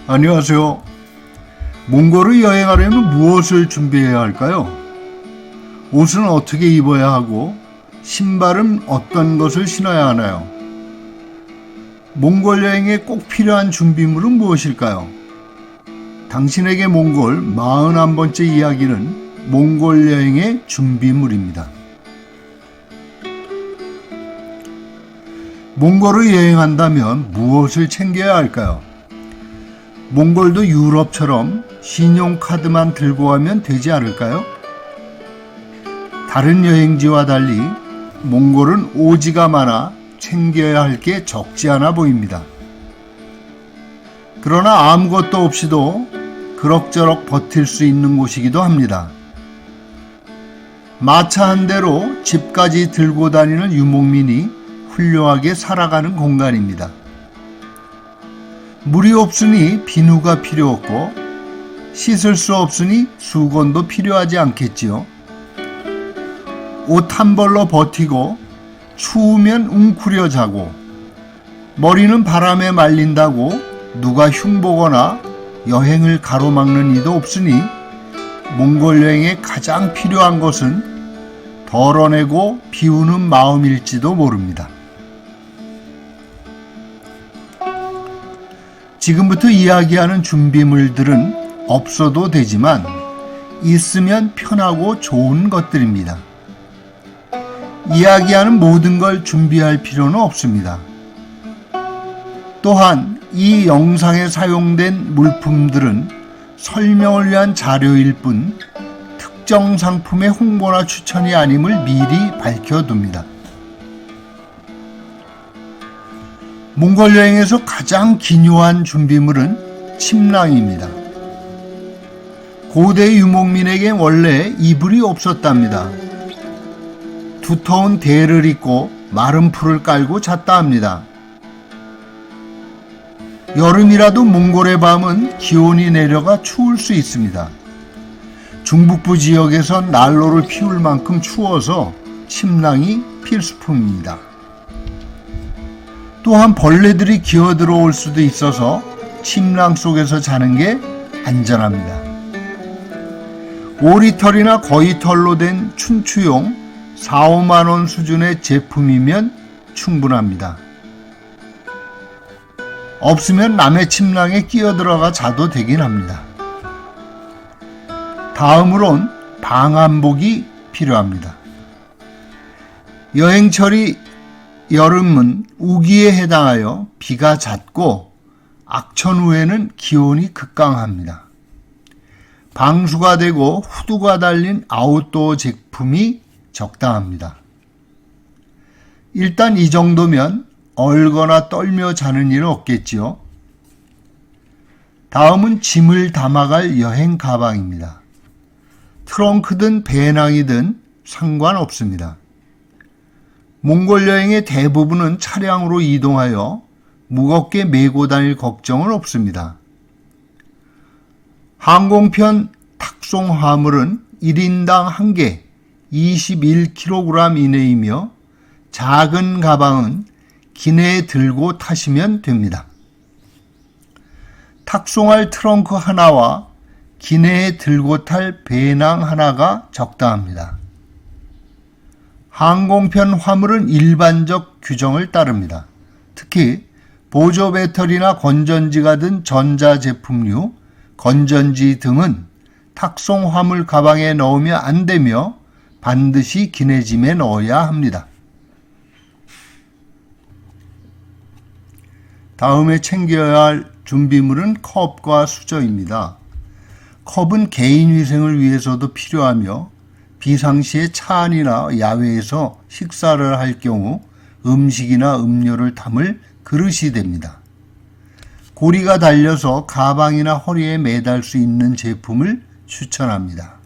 안녕하세요. 몽골을 여행하려면 무엇을 준비해야 할까요? 옷은 어떻게 입어야 하고 신발은 어떤 것을 신어야 하나요? 몽골 여행에 꼭 필요한 준비물은 무엇일까요? 당신에게 몽골 41번째 이야기는 몽골 여행의 준비물입니다. 몽골을 여행한다면 무엇을 챙겨야 할까요? 몽골도 유럽처럼 신용카드만 들고 가면 되지 않을까요? 다른 여행지와 달리 몽골은 오지가 많아 챙겨야 할 게 적지 않아 보입니다. 그러나 아무것도 없이도 그럭저럭 버틸 수 있는 곳이기도 합니다. 마차 한 대로 집까지 들고 다니는 유목민이 훌륭하게 살아가는 공간입니다. 물이 없으니 비누가 필요 없고 씻을 수 없으니 수건도 필요하지 않겠지요. 옷 한 벌로 버티고 추우면 웅크려 자고 머리는 바람에 말린다고 누가 흉보거나 여행을 가로막는 이도 없으니 몽골 여행에 가장 필요한 것은 덜어내고 비우는 마음일지도 모릅니다. 지금부터 이야기하는 준비물들은 없어도 되지만 있으면 편하고 좋은 것들입니다. 이야기하는 모든 걸 준비할 필요는 없습니다. 또한 이 영상에 사용된 물품들은 설명을 위한 자료일 뿐 특정 상품의 홍보나 추천이 아님을 미리 밝혀둡니다. 몽골 여행에서 가장 기묘한 준비물은 침낭입니다. 고대 유목민에게 원래 이불이 없었답니다. 두터운 대를 입고 마른 풀을 깔고 잤다 합니다. 여름이라도 몽골의 밤은 기온이 내려가 추울 수 있습니다. 중북부 지역에선 난로를 피울 만큼 추워서 침낭이 필수품입니다. 또한 벌레들이 기어들어올 수도 있어서 침낭 속에서 자는 게 안전합니다. 오리털이나 거위털로 된 춘추용 4, 5만 원 수준의 제품이면 충분합니다. 없으면 남의 침낭에 끼어들어가 자도 되긴 합니다. 다음으론 방한복이 필요합니다. 여행철이 여름은 우기에 해당하여 비가 잦고 악천 후에는 기온이 극강합니다. 방수가 되고 후드가 달린 아웃도어 제품이 적당합니다. 일단 이 정도면 얼거나 떨며 자는 일은 없겠지요. 다음은 짐을 담아갈 여행 가방입니다. 트렁크든 배낭이든 상관없습니다. 몽골 여행의 대부분은 차량으로 이동하여 무겁게 메고 다닐 걱정은 없습니다. 항공편 탁송 화물은 1인당 1개 21kg 이내이며 작은 가방은 기내에 들고 타시면 됩니다. 탁송할 트렁크 하나와 기내에 들고 탈 배낭 하나가 적당합니다. 항공편 화물은 일반적 규정을 따릅니다. 특히 보조 배터리나 건전지가 든 전자제품류, 건전지 등은 탁송 화물 가방에 넣으면 안 되며 반드시 기내짐에 넣어야 합니다. 다음에 챙겨야 할 준비물은 컵과 수저입니다. 컵은 개인위생을 위해서도 필요하며 비상시에 차 안이나 야외에서 식사를 할 경우 음식이나 음료를 담을 그릇이 됩니다. 고리가 달려서 가방이나 허리에 매달 수 있는 제품을 추천합니다.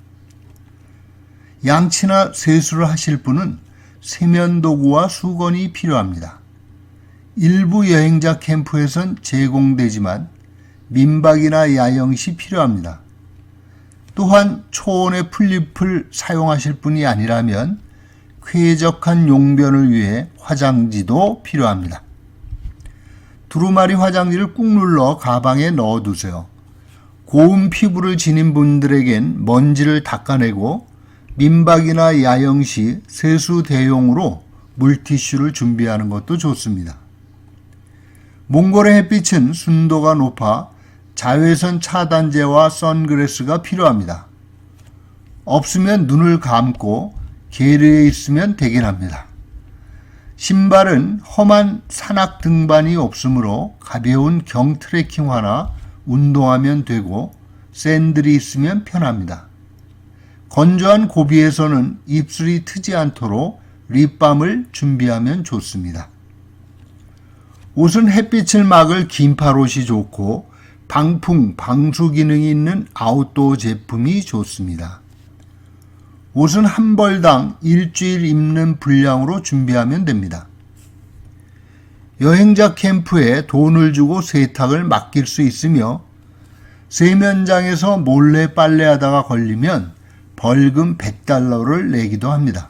양치나 세수를 하실 분은 세면도구와 수건이 필요합니다. 일부 여행자 캠프에선 제공되지만 민박이나 야영시 필요합니다. 또한 초원의 풀잎을 사용하실 분이 아니라면 쾌적한 용변을 위해 화장지도 필요합니다. 두루마리 화장지를 꾹 눌러 가방에 넣어두세요. 고운 피부를 지닌 분들에겐 먼지를 닦아내고 민박이나 야영 시 세수 대용으로 물티슈를 준비하는 것도 좋습니다. 몽골의 햇빛은 순도가 높아 자외선 차단제와 선글라스가 필요합니다. 없으면 눈을 감고 게르에 있으면 되긴 합니다. 신발은 험한 산악 등반이 없으므로 가벼운 경 트레킹화나 운동하면 되고 샌들이 있으면 편합니다. 건조한 고비에서는 입술이 트지 않도록 립밤을 준비하면 좋습니다. 옷은 햇빛을 막을 긴팔옷이 좋고 방풍, 방수 기능이 있는 아웃도어 제품이 좋습니다. 옷은 한 벌당 일주일 입는 분량으로 준비하면 됩니다. 여행자 캠프에 돈을 주고 세탁을 맡길 수 있으며 세면장에서 몰래 빨래하다가 걸리면 벌금 $100를 내기도 합니다.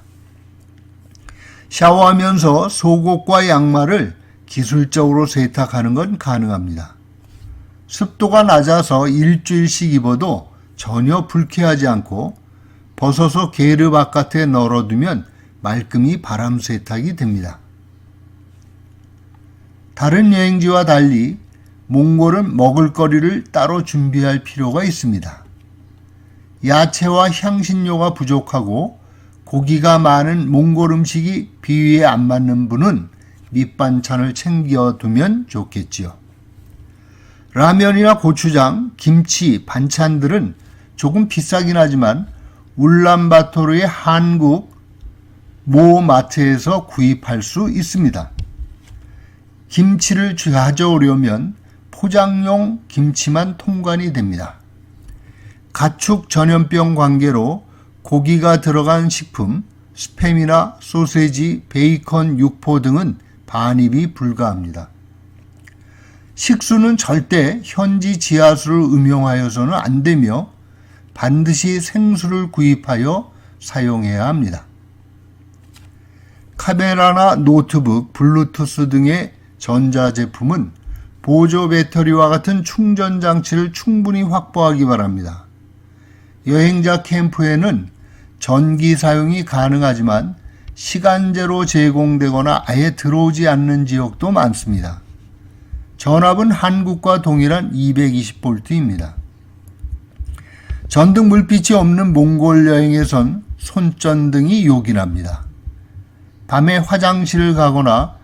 샤워하면서 속옷과 양말을 기술적으로 세탁하는 건 가능합니다. 습도가 낮아서 일주일씩 입어도 전혀 불쾌하지 않고 벗어서 게르 바깥에 널어두면 말끔히 바람 세탁이 됩니다. 다른 여행지와 달리 몽골은 먹을거리를 따로 준비할 필요가 있습니다. 야채와 향신료가 부족하고 고기가 많은 몽골 음식이 비위에 안 맞는 분은 밑반찬을 챙겨두면 좋겠지요. 라면이나 고추장, 김치, 반찬들은 조금 비싸긴 하지만 울란바토르의 한국 모 마트에서 구입할 수 있습니다. 김치를 가져오려면 포장용 김치만 통관이 됩니다. 가축 전염병 관계로 고기가 들어간 식품, 스팸이나 소세지, 베이컨, 육포 등은 반입이 불가합니다. 식수는 절대 현지 지하수를 음용하여서는 안 되며 반드시 생수를 구입하여 사용해야 합니다. 카메라나 노트북, 블루투스 등의 전자제품은 보조 배터리와 같은 충전 장치를 충분히 확보하기 바랍니다. 여행자 캠프에는 전기 사용이 가능하지만 시간제로 제공되거나 아예 들어오지 않는 지역도 많습니다. 전압은 한국과 동일한 220V입니다. 전등 물빛이 없는 몽골 여행에선 손전등이 요긴합니다. 밤에 화장실을 가거나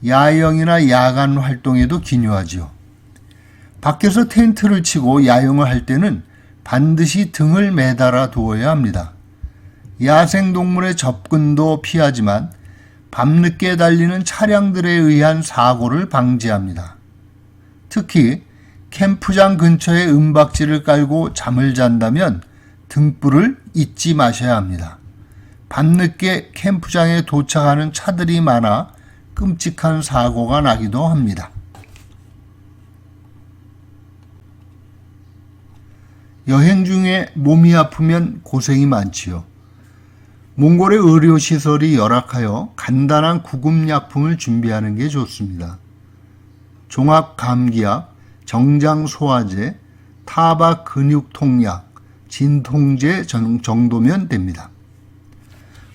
야영이나 야간 활동에도 기묘하지요. 밖에서 텐트를 치고 야영을 할 때는 반드시 등을 매달아 두어야 합니다. 야생동물의 접근도 피하지만 밤늦게 달리는 차량들에 의한 사고를 방지합니다. 특히 캠프장 근처에 은박지를 깔고 잠을 잔다면 등불을 잊지 마셔야 합니다. 밤늦게 캠프장에 도착하는 차들이 많아 끔찍한 사고가 나기도 합니다. 여행 중에 몸이 아프면 고생이 많지요. 몽골의 의료시설이 열악하여 간단한 구급약품을 준비하는 게 좋습니다. 종합감기약, 정장소화제, 타박 근육통약, 진통제 정도면 됩니다.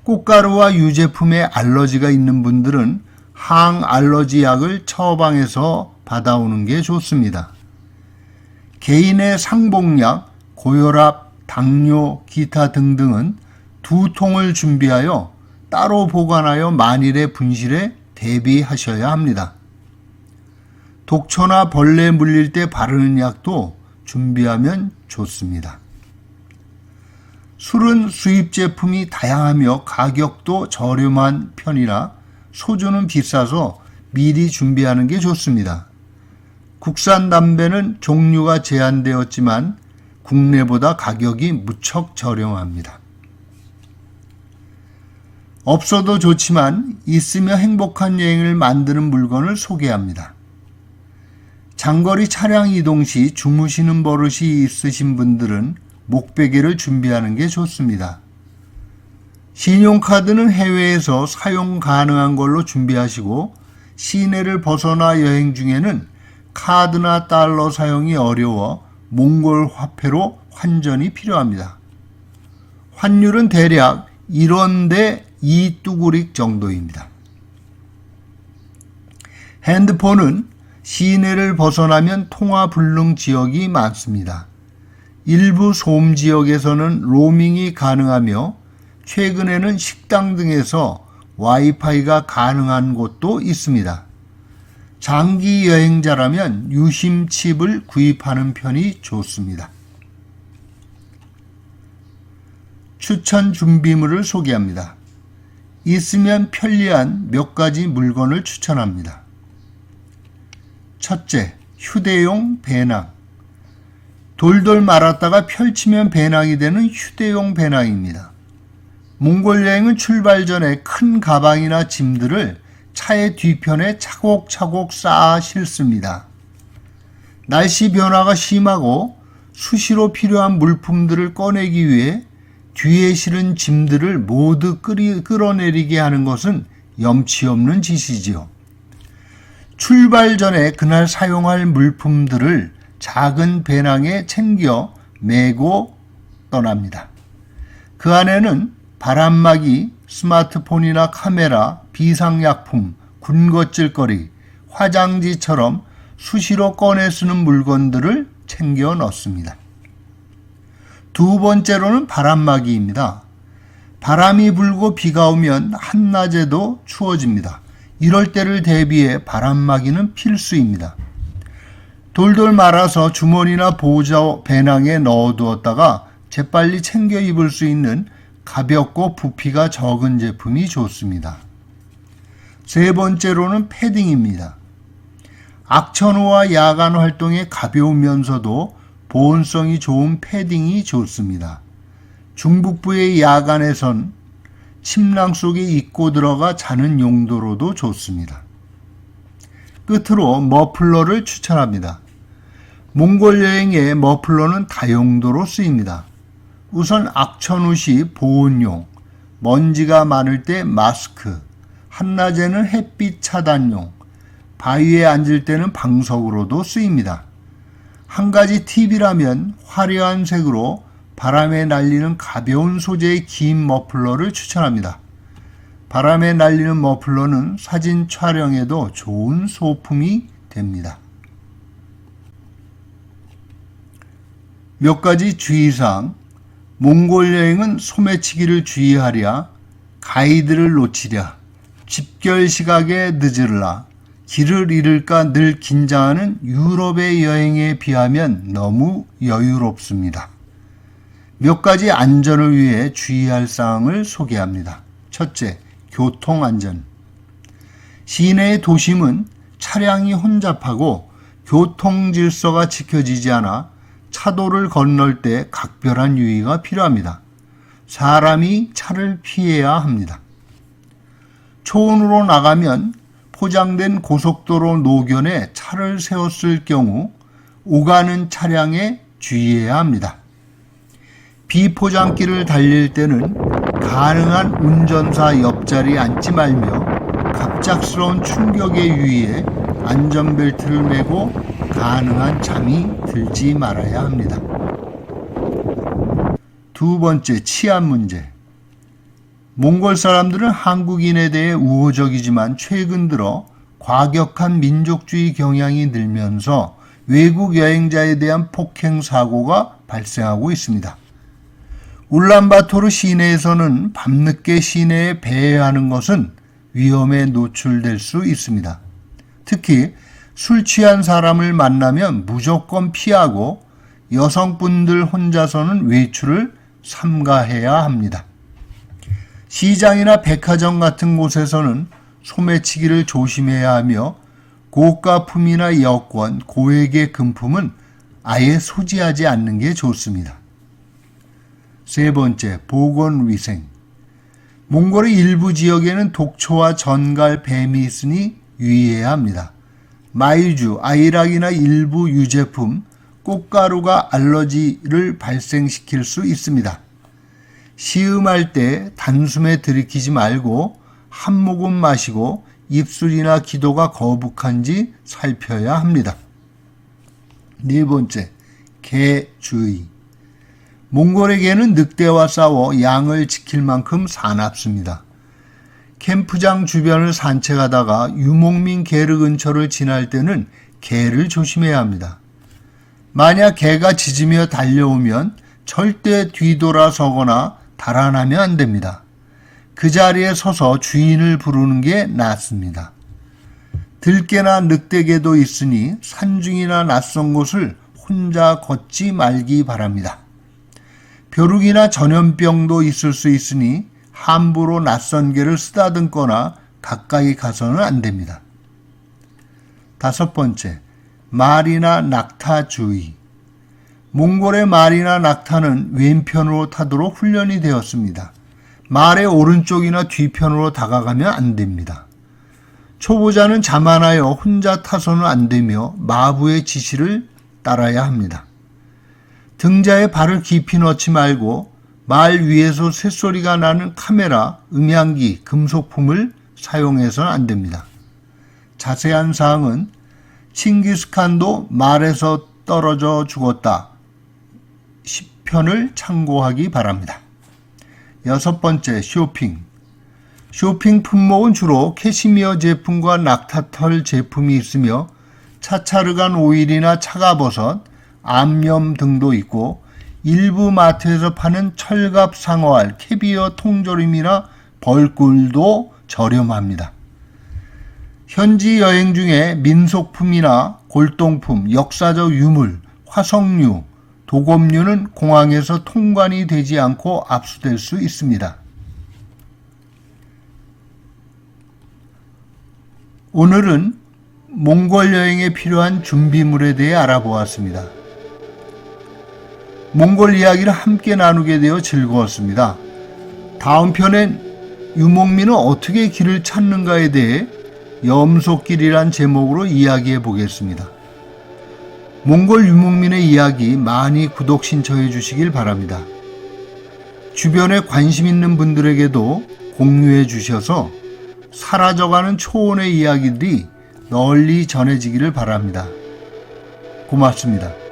꽃가루와 유제품에 알러지가 있는 분들은 항알러지 약을 처방해서 받아오는 게 좋습니다. 개인의 상복약, 고혈압, 당뇨, 기타 등등은 2통을 준비하여 따로 보관하여 만일의 분실에 대비하셔야 합니다. 독초나 벌레 물릴 때 바르는 약도 준비하면 좋습니다. 술은 수입 제품이 다양하며 가격도 저렴한 편이라 소주는 비싸서 미리 준비하는 게 좋습니다. 국산 담배는 종류가 제한되었지만 국내보다 가격이 무척 저렴합니다. 없어도 좋지만 있으며 행복한 여행을 만드는 물건을 소개합니다. 장거리 차량 이동 시 주무시는 버릇이 있으신 분들은 목베개를 준비하는 게 좋습니다. 신용카드는 해외에서 사용 가능한 걸로 준비하시고 시내를 벗어나 여행 중에는 카드나 달러 사용이 어려워 몽골 화폐로 환전이 필요합니다. 환율은 대략 1원 대 2뚜구릭 정도입니다. 핸드폰은 시내를 벗어나면 통화 불능 지역이 많습니다. 일부 소음 지역에서는 로밍이 가능하며 최근에는 식당 등에서 와이파이가 가능한 곳도 있습니다. 장기 여행자라면 유심 칩을 구입하는 편이 좋습니다. 추천 준비물을 소개합니다. 있으면 편리한 몇 가지 물건을 추천합니다. 첫째, 휴대용 배낭. 돌돌 말았다가 펼치면 배낭이 되는 휴대용 배낭입니다. 몽골 여행은 출발 전에 큰 가방이나 짐들을 차의 뒤편에 차곡차곡 쌓아 실습니다. 날씨 변화가 심하고 수시로 필요한 물품들을 꺼내기 위해 뒤에 실은 짐들을 모두 끌어내리게 하는 것은 염치 없는 짓이지요. 출발 전에 그날 사용할 물품들을 작은 배낭에 챙겨 메고 떠납니다. 그 안에는 바람막이, 스마트폰이나 카메라, 비상약품, 군것질거리, 화장지처럼 수시로 꺼내 쓰는 물건들을 챙겨 넣습니다. 두 번째로는 바람막이입니다. 바람이 불고 비가 오면 한낮에도 추워집니다. 이럴 때를 대비해 바람막이는 필수입니다. 돌돌 말아서 주머니나 보조 배낭에 넣어두었다가 재빨리 챙겨 입을 수 있는 가볍고 부피가 적은 제품이 좋습니다. 세 번째로는 패딩입니다. 악천 후와 야간 활동에 가벼우면서도 보온성이 좋은 패딩이 좋습니다. 중북부의 야간에선 침낭 속에 입고 들어가 자는 용도로도 좋습니다. 끝으로 머플러를 추천합니다. 몽골 여행에 머플러는 다용도로 쓰입니다. 우선 악천후 시 보온용, 먼지가 많을 때 마스크, 한낮에는 햇빛 차단용, 바위에 앉을 때는 방석으로도 쓰입니다. 한 가지 팁이라면 화려한 색으로 바람에 날리는 가벼운 소재의 긴 머플러를 추천합니다. 바람에 날리는 머플러는 사진 촬영에도 좋은 소품이 됩니다. 몇 가지 주의사항. 몽골 여행은 소매치기를 주의하랴, 가이드를 놓치랴, 집결 시각에 늦으라, 길을 잃을까 늘 긴장하는 유럽의 여행에 비하면 너무 여유롭습니다. 몇 가지 안전을 위해 주의할 사항을 소개합니다. 첫째, 교통안전. 시내의 도심은 차량이 혼잡하고 교통질서가 지켜지지 않아 차도를 건널 때 각별한 유의가 필요합니다. 사람이 차를 피해야 합니다. 초원으로 나가면 포장된 고속도로 노견에 차를 세웠을 경우 오가는 차량에 주의해야 합니다. 비포장길을 달릴 때는 가능한 운전사 옆자리에 앉지 말며 갑작스러운 충격에 유의해 안전벨트를 매고 가능한 잠이 들지 말아야 합니다. 두 번째, 치안 문제. 몽골 사람들은 한국인에 대해 우호적이지만 최근 들어 과격한 민족주의 경향이 늘면서 외국 여행자에 대한 폭행 사고가 발생하고 있습니다. 울란바토르 시내에서는 밤늦게 시내에 배회하는 것은 위험에 노출될 수 있습니다. 특히 술 취한 사람을 만나면 무조건 피하고 여성분들 혼자서는 외출을 삼가해야 합니다. 시장이나 백화점 같은 곳에서는 소매치기를 조심해야 하며 고가품이나 여권, 고액의 금품은 아예 소지하지 않는 게 좋습니다. 세 번째, 보건위생. 몽골의 일부 지역에는 독초와 전갈, 뱀이 있으니 유의해야 합니다. 마이쮸, 아이락이나 일부 유제품, 꽃가루가 알러지를 발생시킬 수 있습니다. 시음할 때 단숨에 들이키지 말고 한 모금 마시고 입술이나 기도가 거북한지 살펴야 합니다. 네 번째, 개주의. 몽골의 개는 늑대와 싸워 양을 지킬 만큼 사납습니다. 캠프장 주변을 산책하다가 유목민 게르 근처를 지날 때는 개를 조심해야 합니다. 만약 개가 짖으며 달려오면 절대 뒤돌아서거나 달아나면 안 됩니다. 그 자리에 서서 주인을 부르는 게 낫습니다. 들개나 늑대개도 있으니 산중이나 낯선 곳을 혼자 걷지 말기 바랍니다. 벼룩이나 전염병도 있을 수 있으니 함부로 낯선 개를 쓰다듬거나 가까이 가서는 안 됩니다. 다섯 번째, 말이나 낙타 주의. 몽골의 말이나 낙타는 왼편으로 타도록 훈련이 되었습니다. 말의 오른쪽이나 뒤편으로 다가가면 안 됩니다. 초보자는 자만하여 혼자 타서는 안 되며 마부의 지시를 따라야 합니다. 등자에 발을 깊이 넣지 말고 말 위에서 쇳소리가 나는 카메라, 음향기, 금속품을 사용해서는 안 됩니다. 자세한 사항은 칭기스칸도 말에서 떨어져 죽었다 10편을 참고하기 바랍니다. 여섯 번째, 쇼핑. 쇼핑 품목은 주로 캐시미어 제품과 낙타털 제품이 있으며 차차르간 오일이나 차가버섯, 암염 등도 있고 일부 마트에서 파는 철갑 상어알, 캐비어 통조림이나 벌꿀도 저렴합니다. 현지 여행 중에 민속품이나 골동품, 역사적 유물, 화석류, 도검류는 공항에서 통관이 되지 않고 압수될 수 있습니다. 오늘은 몽골 여행에 필요한 준비물에 대해 알아보았습니다. 몽골 이야기를 함께 나누게 되어 즐거웠습니다. 다음 편엔 유목민은 어떻게 길을 찾는가에 대해 염소길이란 제목으로 이야기해 보겠습니다. 몽골 유목민의 이야기 많이 구독 신청해 주시길 바랍니다. 주변에 관심 있는 분들에게도 공유해 주셔서 사라져가는 초원의 이야기들이 널리 전해지기를 바랍니다. 고맙습니다.